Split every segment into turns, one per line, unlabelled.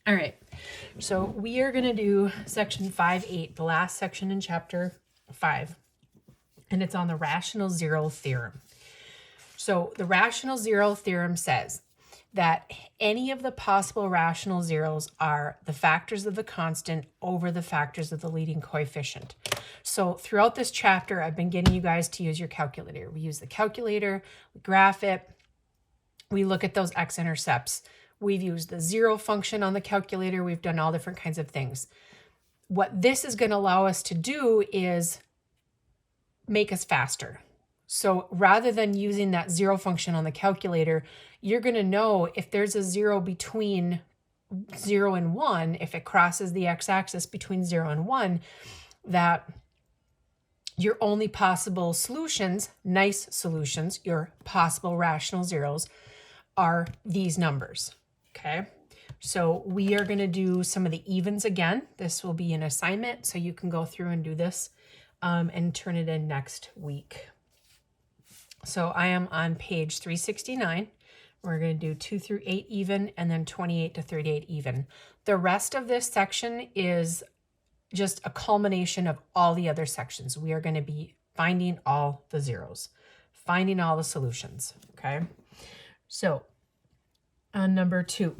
All right, so we are going to do section 5.8, the last section in chapter 5, and it's on the rational zero theorem. So the rational zero theorem says that any of the possible rational zeros are the factors of the constant over the factors of the leading coefficient. So throughout this chapter, I've been getting you guys to use your calculator. We use the calculator, we graph it, we look at those x-intercepts. We've used the zero function on the calculator. We've done all different kinds of things. What this is going to allow us to do is make us faster. So rather than using that zero function on the calculator, you're going to know if there's a zero between 0 and 1, if it crosses the x-axis between 0 and 1, that your only possible solutions, nice solutions, your possible rational zeros, are these numbers. Okay, so we are going to do some of the evens again. This will be an assignment, so you can go through and do this and turn it in next week. So I am on page 369. We're going to do 2 through 8 even, and then 28 to 38 even. The rest of this section is just a culmination of all the other sections. We are going to be finding all the zeros, finding all the solutions, okay? So on number 2,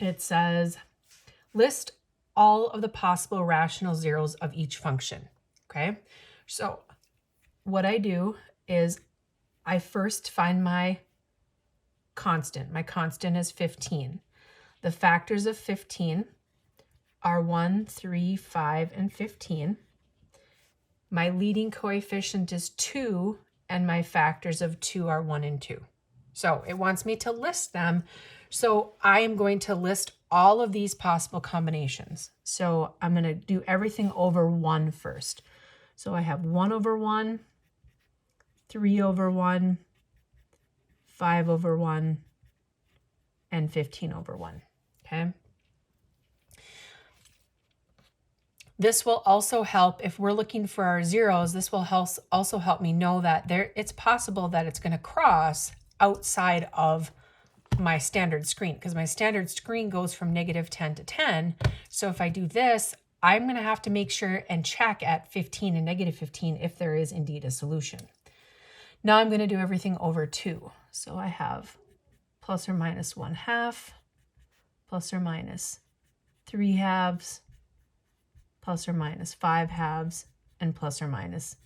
it says, list all of the possible rational zeros of each function, okay? So what I do is I first find my constant. My constant is 15. The factors of 15 are 1, 3, 5, and 15. My leading coefficient is 2, and my factors of 2 are 1 and 2. So it wants me to list them. So I am going to list all of these possible combinations. So I'm going to do everything over 1 first. So I have 1 over 1, 3 over 1, 5 over 1, and 15 over 1. Okay. This will also help if we're looking for our zeros. This will also help me know that it's possible that it's going to cross outside of my standard screen, because my standard screen goes from -10 to 10. So if I do this, I'm going to have to make sure and check at 15 and -15 if there is indeed a solution. Now I'm going to do everything over 2. So I have plus or minus 1/2, plus or minus 3/2, plus or minus 5/2, and plus or minus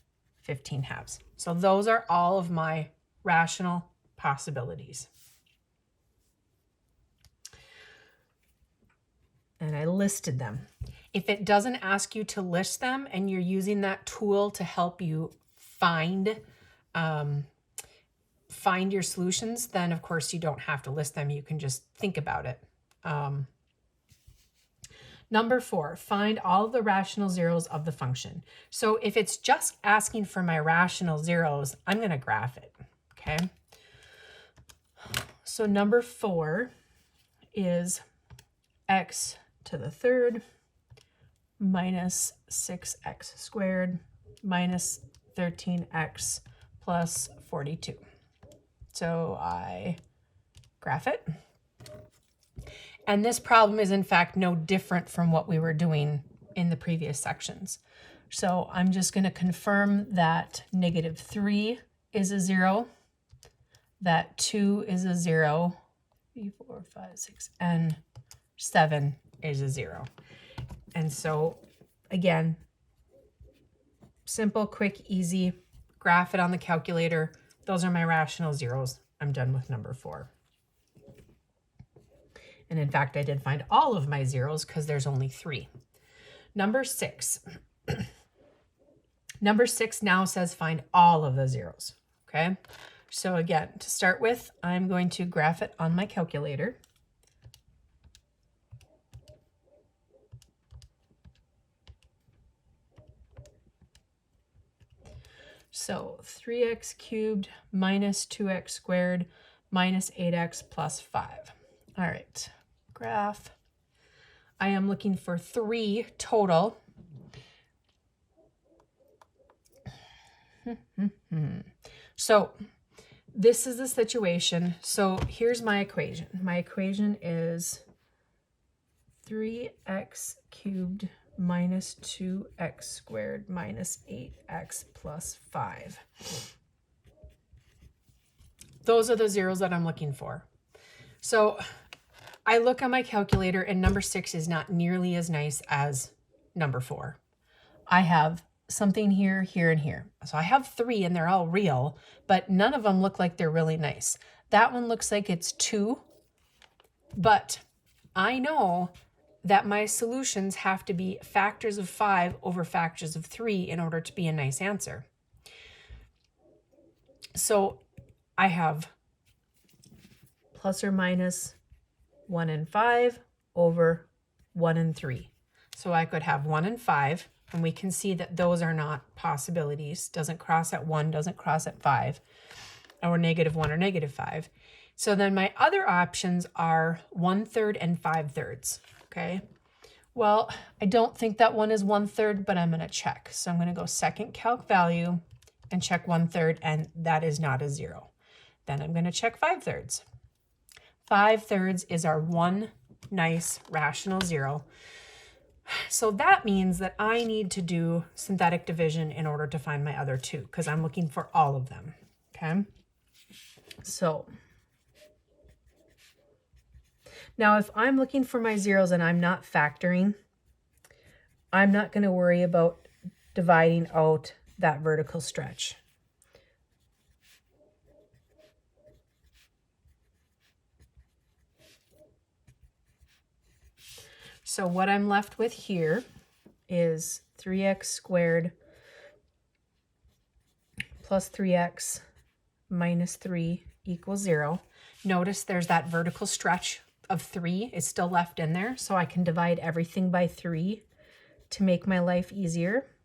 15/2. So those are all of my rational possibilities. And I listed them. If it doesn't ask you to list them and you're using that tool to help you find your solutions, then of course you don't have to list them. You can just think about it. Number 4, find all of the rational zeros of the function. So if it's just asking for my rational zeros, I'm going to graph it, okay? So number 4 is x to the third minus 6x squared minus 13x plus 42. So I graph it. And this problem is in fact no different from what we were doing in the previous sections. So I'm just going to confirm that -3 is a 0, that 2 is a 0, 3, 4, 5, 6, and 7 is a 0. And so again, simple, quick, easy, graph it on the calculator. Those are my rational zeros. I'm done with number 4. And in fact, I did find all of my zeros because there's only 3. Number 6. Number 6 now says find all of the zeros, okay? So again, to start with, I'm going to graph it on my calculator. So 3x cubed minus 2x squared minus 8x plus 5. All right, graph. I am looking for 3 total. So this is the situation. So here's my equation. My equation is 3x cubed minus 2x squared minus 8x plus 5. Those are the zeros that I'm looking for. So I look on my calculator and number 6 is not nearly as nice as number 4. I have something here, here, and here. So I have 3 and they're all real, but none of them look like they're really nice. That one looks like it's 2, but I know that my solutions have to be factors of 5 over factors of 3 in order to be a nice answer. So I have plus or minus 1 and 5 over 1 and 3. So I could have 1 and 5, and we can see that those are not possibilities. Doesn't cross at 1, doesn't cross at 5, or -1 or -5. So then my other options are 1/3 and 5/3. Okay. Well, I don't think that one is 1/3, but I'm going to check. So I'm going to go second calc value and check 1/3, and that is not a 0. Then I'm going to check 5/3. 5/3 is our one nice rational 0. So that means that I need to do synthetic division in order to find my other 2, because I'm looking for all of them. Okay. So now if I'm looking for my zeros and I'm not factoring, I'm not going to worry about dividing out that vertical stretch. So what I'm left with here is 3x squared plus 3x minus 3 equals 0. Notice there's that vertical stretch of 3 is still left in there, so I can divide everything by 3 to make my life easier.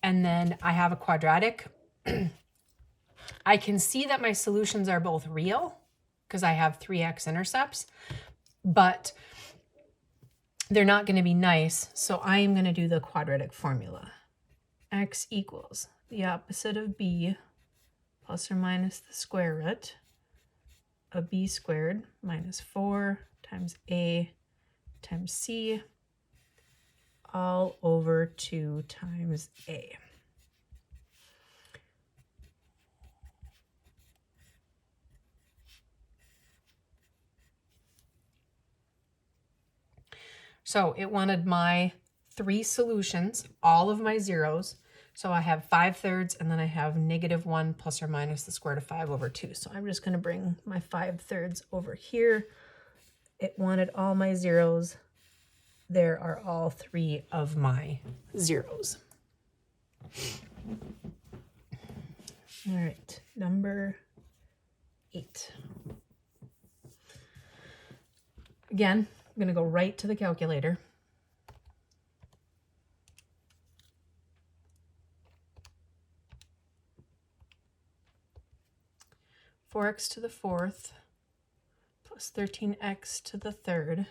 And then I have a quadratic. I can see that my solutions are both real because I have 3x intercepts, but they're not going to be nice, so I am going to do the quadratic formula. X equals the opposite of b plus or minus the square root of b squared minus 4 times a times c all over 2 times a. So it wanted my 3 solutions, all of my zeros. So I have 5/3, and then I have -1 plus or minus the square root of 5 over 2. So I'm just going to bring my 5/3 over here. It wanted all my zeros. There are all 3 of my zeros. All right, number 8. Again, I'm going to go right to the calculator. (4x to the 4th plus 13x to the 3rd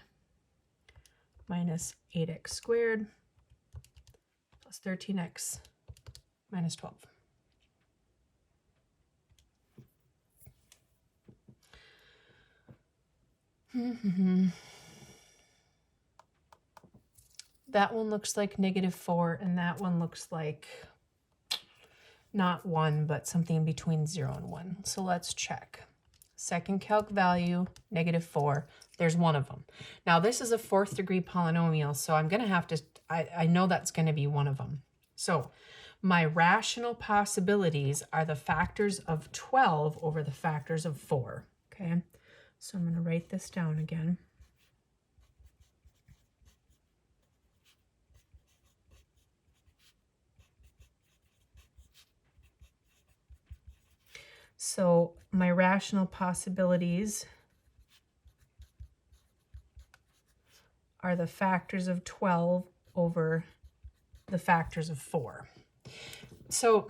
minus 8x squared plus 13x minus 12. That one looks like -4, and that one looks like not 1, but something between 0 and 1. So let's check. Second calc value, -4. There's one of them. Now this is a 4th degree polynomial, so I'm going to have to, I know that's going to be one of them. So my rational possibilities are the factors of 12 over the factors of 4. Okay, so I'm going to write this down again. So my rational possibilities are the factors of 12 over the factors of 4. So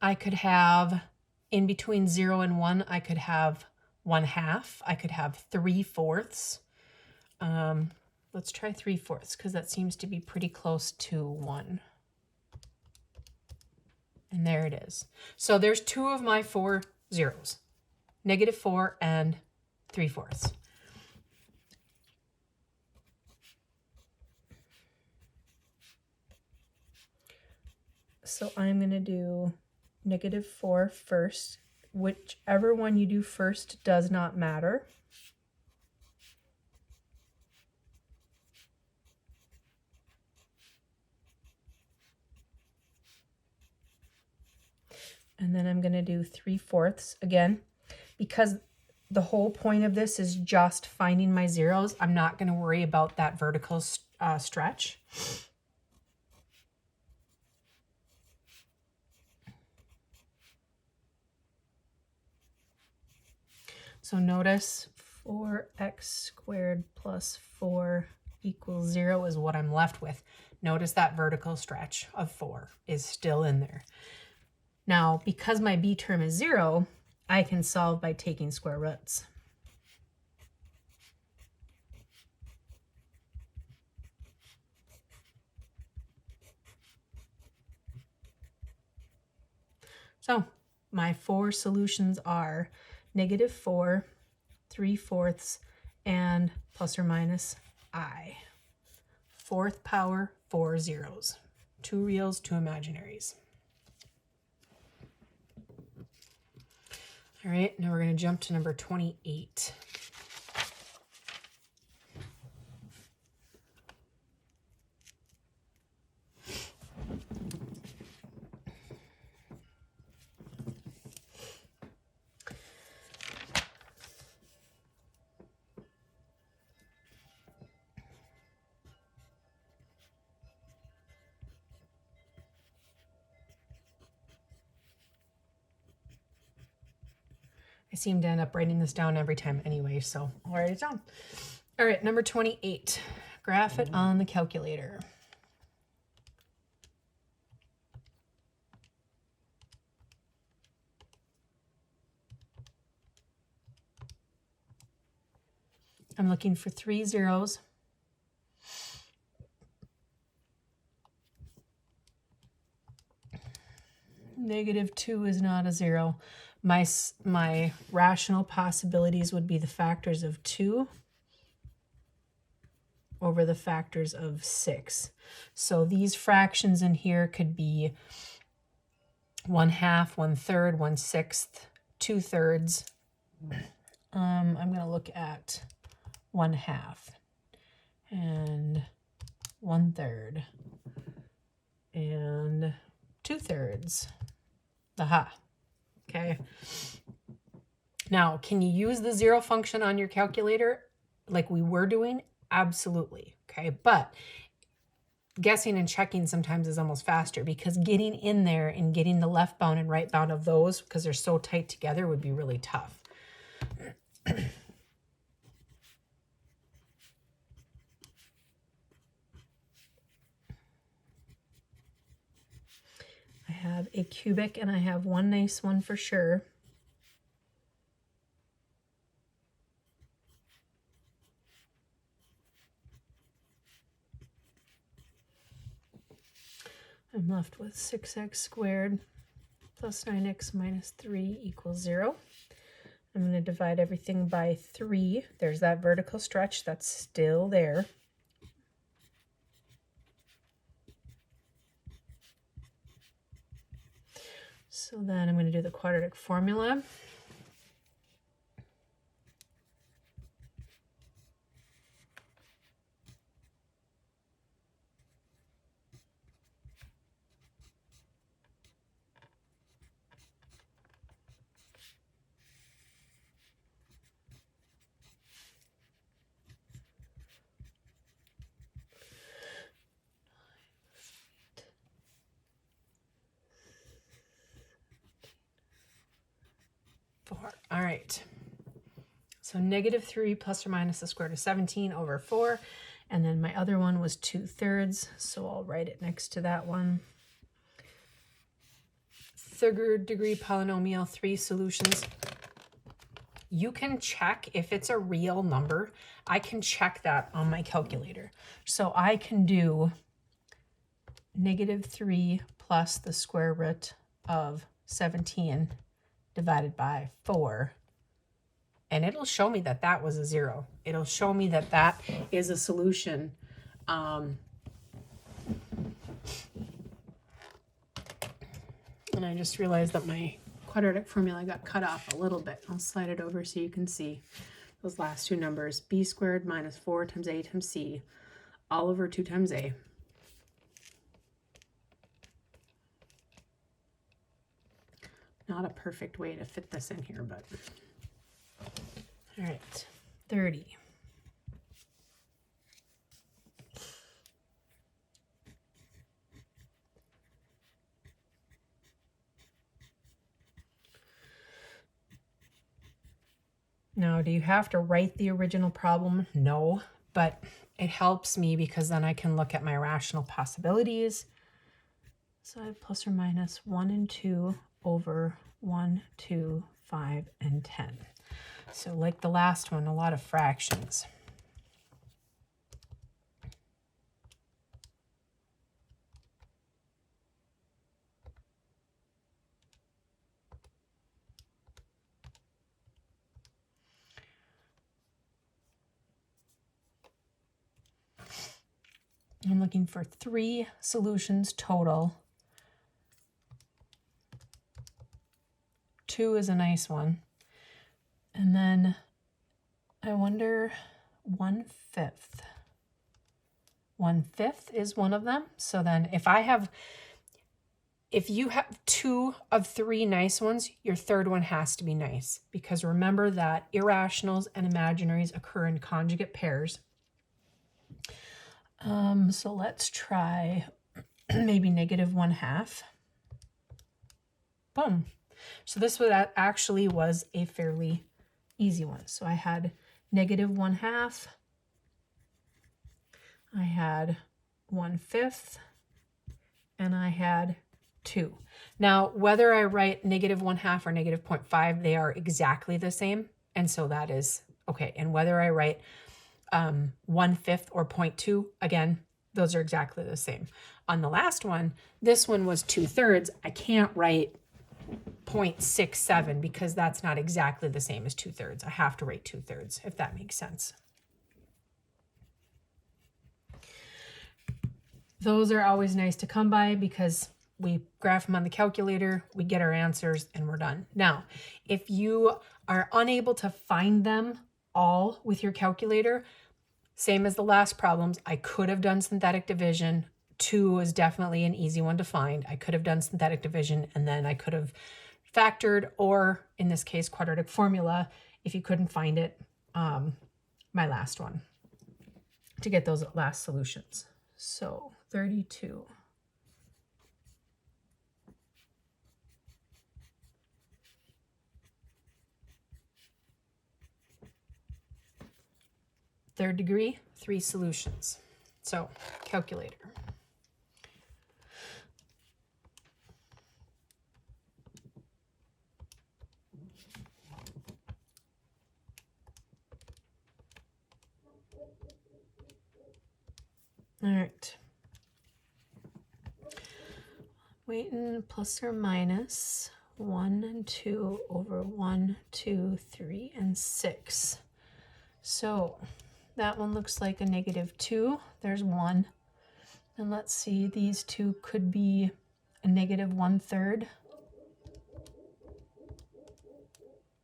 I could have, in between 0 and 1, I could have 1/2. I could have 3/4. Let's try 3/4 because that seems to be pretty close to 1. And there it is. So there's 2 of my 4 zeros, -4 and 3/4. So I'm going to do -4 first. Whichever one you do first does not matter. And then I'm going to do 3/4 again, because the whole point of this is just finding my zeros. I'm not going to worry about that vertical stretch. So notice 4x squared plus 4 equals 0 is what I'm left with. Notice that vertical stretch of 4 is still in there. Now, because my b term is 0, I can solve by taking square roots. So my 4 solutions are -4, 3/4, and plus or minus I. 4th power, 4 zeros. 2 reals, 2 imaginaries. All right, now we're going to jump to number 28. I seem to end up writing this down every time anyway, so I'll write it down. All right, number 28. Graph it on the calculator. I'm looking for 3 zeros. -2 is not a 0. My rational possibilities would be the factors of 2 over the factors of 6. So these fractions in here could be 1/2, 1/3, 1/6, 2/3. I'm going to look at 1/2 and 1/3 and 2/3. Aha. Okay. Now, can you use the 0 function on your calculator like we were doing? Absolutely. Okay. But guessing and checking sometimes is almost faster, because getting in there and getting the left bound and right bound of those, because they're so tight together, would be really tough. I have a cubic and I have one nice one for sure. I'm left with 6x squared plus 9x minus 3 equals 0. I'm going to divide everything by 3. There's that vertical stretch that's still there. So then I'm going to do the quadratic formula. All right, so -3 plus or minus the square root of 17 over 4, and then my other one was 2/3, so I'll write it next to that one. 3rd degree polynomial, 3 solutions. You can check if it's a real number. I can check that on my calculator. So I can do -3 plus the square root of 17 divided by 4, and it'll show me that that was a 0. It'll show me that that is a solution And I just realized that my quadratic formula got cut off a little bit. I'll slide it over so you can see those last two numbers. B squared minus 4 times A times C, all over 2 times A. Not a perfect way to fit this in here, but all right, 30. Now, do you have to write the original problem? No, but it helps me because then I can look at my rational possibilities. So I have plus or minus 1 and 2 over 1, 2, 5, and 10. So like the last one, a lot of fractions. I'm looking for 3 solutions total. 2 is a nice one. And then I wonder 1/5. 1/5 is one of them. So then if you have 2 of 3 nice ones, your third one has to be nice, because remember that irrationals and imaginaries occur in conjugate pairs. So let's try maybe negative 1/2. Boom. So this actually was a fairly easy one. So I had negative 1/2. I had 1/5, and I had 2. Now, whether I write negative 1/2 or negative 0.5, they are exactly the same. And so that is okay. And whether I write 1/5 or 0.2, again, those are exactly the same. On the last one, this one was 2/3. I can't write 0.67 because that's not exactly the same as 2/3. I have to write 2/3, if that makes sense. Those are always nice to come by because we graph them on the calculator, we get our answers, and we're done. Now, if you are unable to find them all with your calculator, same as the last problems, I could have done synthetic division. 2 is definitely an easy one to find. I could have done synthetic division, and then I could have factored, or in this case, quadratic formula, if you couldn't find it, my last one, to get those last solutions. So 32. Third degree, 3 solutions. So calculator. All right. Waiting plus or minus 1 and 2 over 1, 2, 3, and 6. So that one looks like a negative 2. There's 1. And let's see, these two could be a negative 1/3.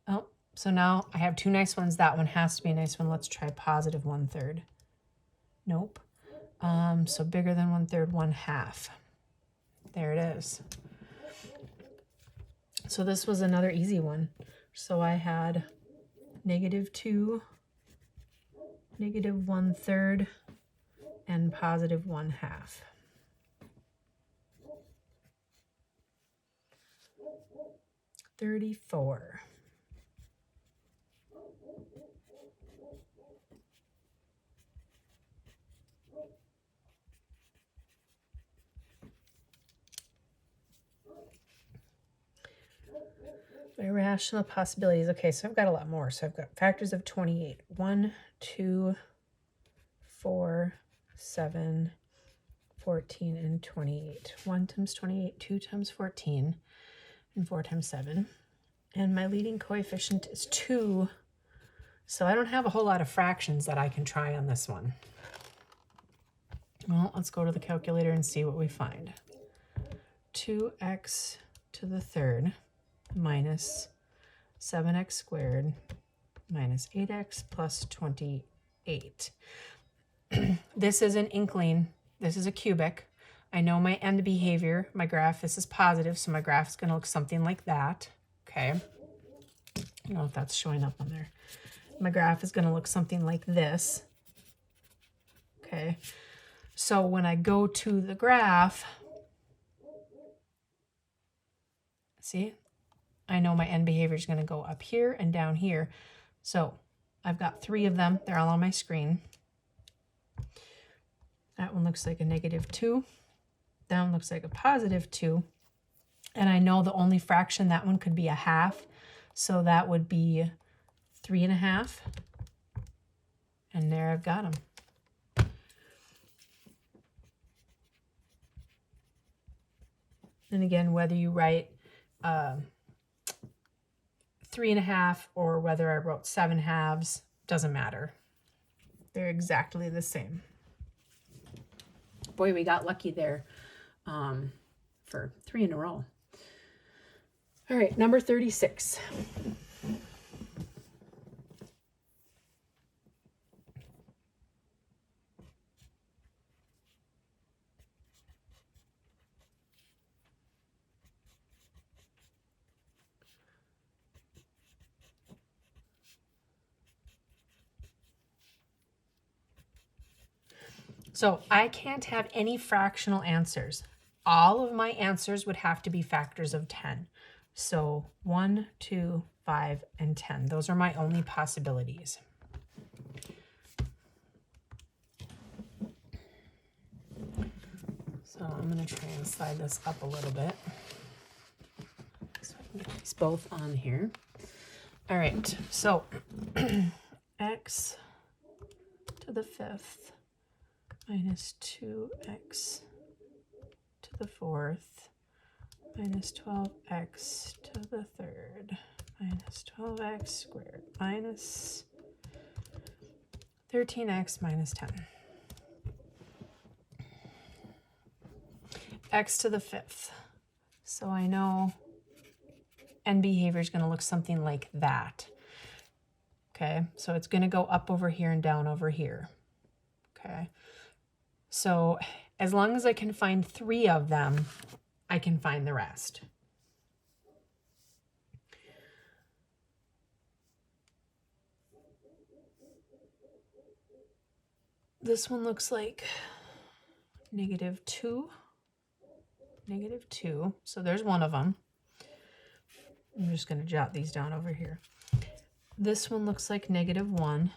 Oh, so now I have 2 nice ones. That one has to be a nice one. Let's try positive 1/3. Nope. So bigger than 1/3, 1/2. There it is. So this was another easy one. So I had negative 2, negative 1/3, and positive 1/2. $34. Irrational possibilities. Okay, so I've got a lot more. So I've got factors of 28. 1, 2, 4, 7, 14, and 28. 1 times 28, 2 times 14, and 4 times 7. And my leading coefficient is 2. So I don't have a whole lot of fractions that I can try on this one. Well, let's go to the calculator and see what we find. 2x to the third minus 7x squared minus 8x plus 28. This is an incline. This is a cubic. I know my end behavior, my graph, this is positive, so my graph is going to look something like that. Okay. I don't know if that's showing up on there. My graph is going to look something like this. Okay. So when I go to the graph, see, I know my end behavior is going to go up here and down here. So I've got 3 of them. They're all on my screen. That one looks like a -2. That one looks like a +2. And I know the only fraction that one could be a half. So that would be 3.5. And there I've got them. And again, whether you write 3.5 or whether I wrote 7 halves, doesn't matter. They're exactly the same. Boy, we got lucky there for 3 in a row. All right, number 36. So I can't have any fractional answers. All of my answers would have to be factors of 10. So 1, 2, 5, and 10. Those are my only possibilities. So I'm going to try and slide this up a little bit so I can get these both on here. All right, so x to the 5th minus 2x to the 4th minus 12x to the 3rd minus 12x squared minus 13x minus 10. X to the 5th. So I know end behavior is going to look something like that. Okay, so it's going to go up over here and down over here. Okay, so as long as I can find 3 of them, I can find the rest. This one looks like -2. -2. So there's one of them. I'm just going to jot these down over here. This one looks like -1.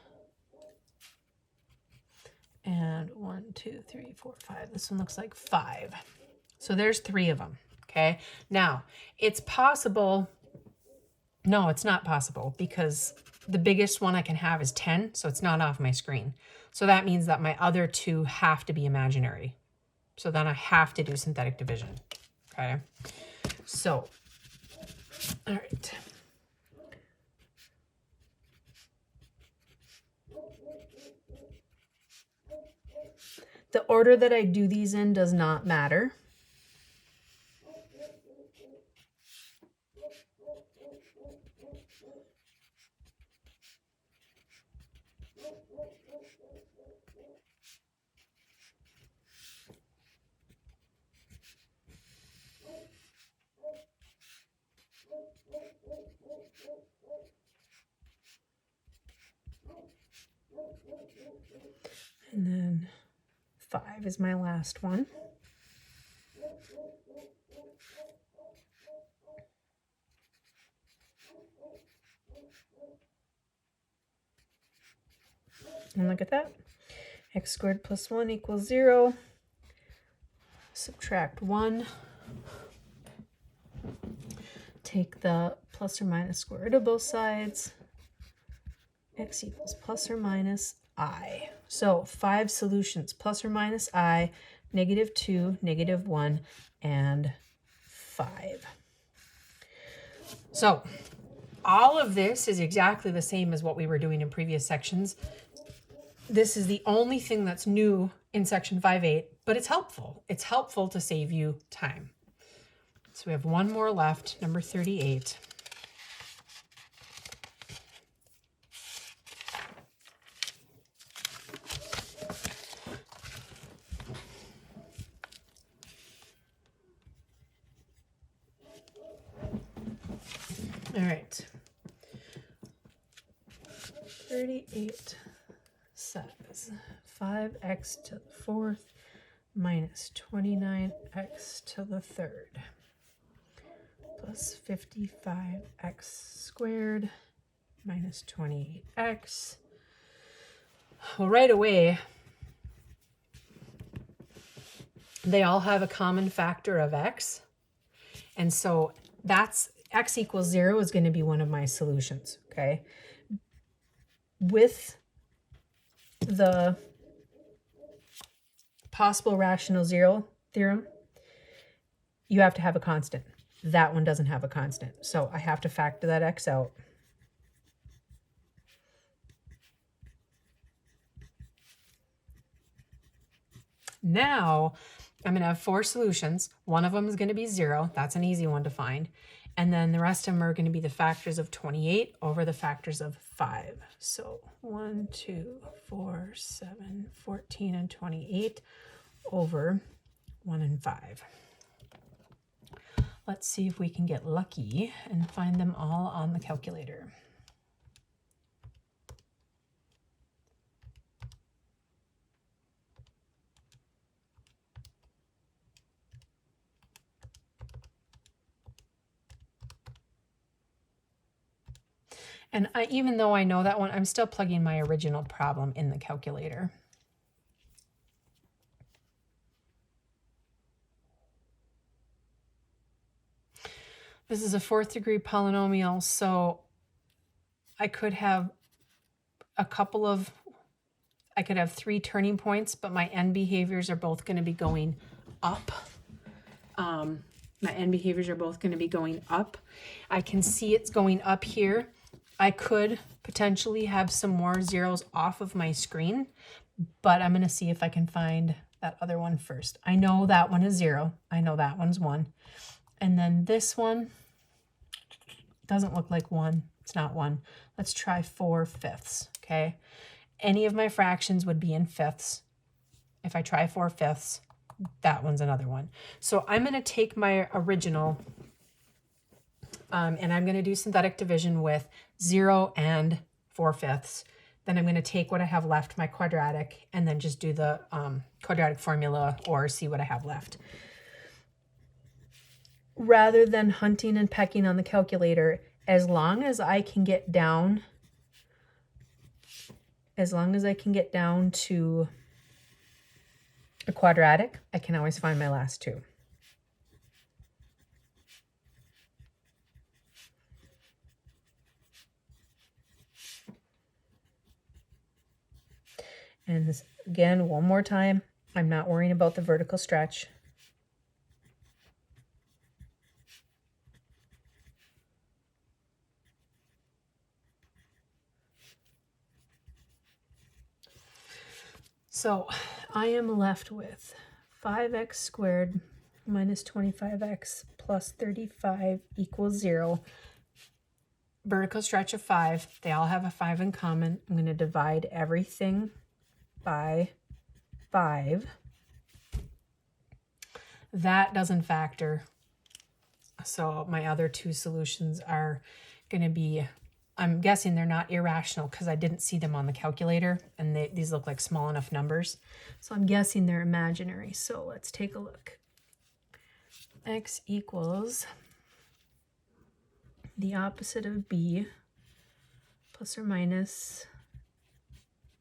And 1, 2, 3, 4, 5. This one looks like 5. So there's 3 of them. Okay. Now it's possible. No, it's not possible because the biggest one I can have is 10. So it's not off my screen. So that means that my other 2 have to be imaginary. So then I have to do synthetic division. Okay. So, all right. The order that I do these in does not matter. And then 5 is my last one. And look at that. X squared plus 1 equals 0. Subtract 1. Take the plus or minus square root of both sides. X equals plus or minus I. So 5 solutions, plus or minus I, -2, -1, and 5. So all of this is exactly the same as what we were doing in previous sections. This is the only thing that's new in section 5.8, but it's helpful. It's helpful to save you time. So we have one more left, number 38. All right. 38 says 5x to the 4th minus 29x to the 3rd plus 55x squared minus 28x. Well, right away, they all have a common factor of x. And so that's x equals 0 is going to be one of my solutions, okay? With the possible rational zero theorem, you have to have a constant. That one doesn't have a constant. So I have to factor that x out. Now I'm going to have 4 solutions. One of them is going to be 0. That's an easy one to find. And then the rest of them are going to be the factors of 28 over the factors of 5. So 1, 2, 4, 7, 14, and 28 over 1 and 5. Let's see if we can get lucky and find them all on the calculator. And even though I know that one, I'm still plugging my original problem in the calculator. This is a 4th degree polynomial, so I could have I could have 3 turning points, but my end behaviors are both going to be going up. My end behaviors are both going to be going up. I can see it's going up here. I could potentially have some more zeros off of my screen, but I'm going to see if I can find that other one first. I know that one is 0. I know that one's 1. And then this one doesn't look like 1. It's not 1. Let's try 4/5, okay? Any of my fractions would be in fifths. If I try 4/5, that one's another one. So I'm going to take my original and I'm going to do synthetic division with 0 and 4/5. Then I'm going to take what I have left, my quadratic, and then just do the quadratic formula or see what I have left. Rather than hunting and pecking on the calculator, as long as I can get down to a quadratic, I can always find my last 2. And this, again, one more time, I'm not worrying about the vertical stretch. So I am left with 5x squared minus 25x plus 35 equals 0. Vertical stretch of 5. They all have a 5 in common. I'm going to divide everything by 5. That doesn't factor. So my other 2 solutions are going to be, I'm guessing they're not irrational because I didn't see them on the calculator and these look like small enough numbers. So I'm guessing they're imaginary. So let's take a look. X equals the opposite of b plus or minus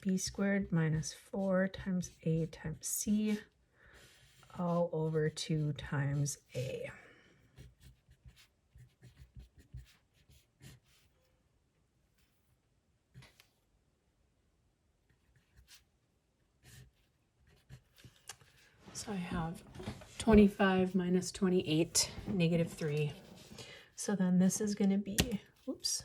b squared minus 4 times a times c all over 2 times a. So I have 25 minus 28, negative 3. So then this is going to be, oops.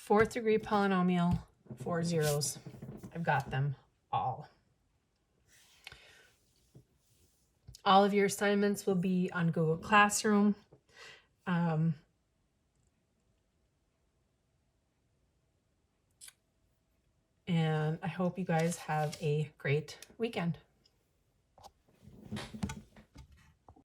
fourth degree polynomial, 4 zeros. I've got them all. All of your assignments will be on Google Classroom. And I hope you guys have a great weekend.